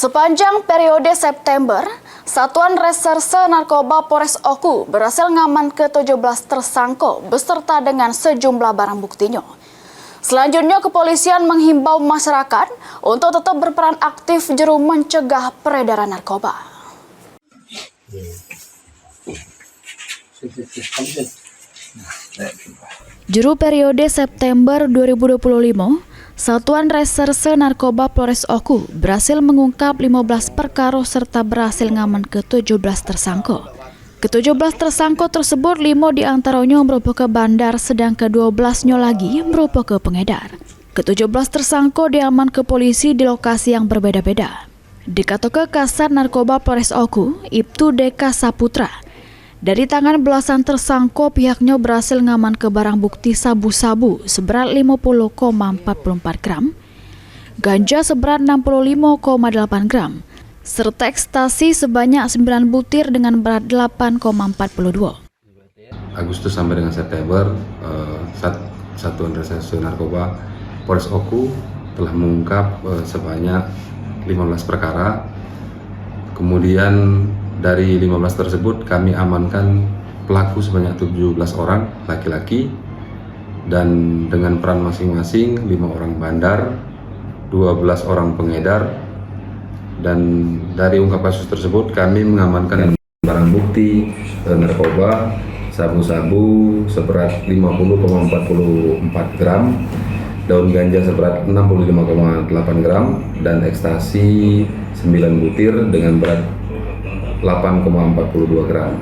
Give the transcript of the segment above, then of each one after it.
Sepanjang periode September, Satuan Reserse Narkoba Polres Oku berhasil ngaman ke-17 tersangka beserta dengan sejumlah barang buktinya. Selanjutnya, kepolisian menghimbau masyarakat untuk tetap berperan aktif juru mencegah peredaran narkoba. Juru periode September 2025, Satuan Reserse Narkoba Polres Oku berhasil mengungkap 15 perkara serta berhasil ngaman ke-17 tersangka. Ke-17 tersangka tersebut 5 diantaranya merupakan bandar, sedang ke-12-nya lagi merupakan pengedar. Ke-17 tersangka diaman ke polisi di lokasi yang berbeda-beda. Dikatakan Kasat Narkoba Polres Oku, Ibtu Deka Saputra. Dari tangan belasan tersangka, pihaknya berhasil ngaman ke barang bukti sabu-sabu seberat 50,44 gram, ganja seberat 65,8 gram, serta ekstasi sebanyak 9 butir dengan berat 8,42. Agustus sampai dengan September, Satuan Reserse Narkoba Polres Oku telah mengungkap sebanyak 15 perkara. Kemudian dari 15 tersebut kami amankan pelaku sebanyak 17 orang laki-laki, dan dengan peran masing-masing 5 orang bandar, 12 orang pengedar. Dan dari ungkap kasus tersebut kami mengamankan barang bukti narkoba sabu-sabu seberat 50,44 gram, daun ganja seberat 65,8 gram, dan ekstasi 9 butir dengan berat 8,42 gram.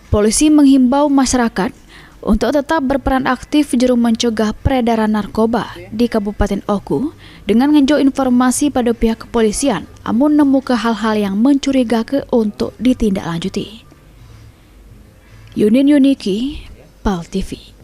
Polisi menghimbau masyarakat untuk tetap berperan aktif juru mencegah peredaran narkoba di Kabupaten Oku dengan ngejo informasi pada pihak kepolisian amun nemu ke hal-hal yang mencurigakan untuk ditindaklanjuti. Yunin Yuniki, PAL TV.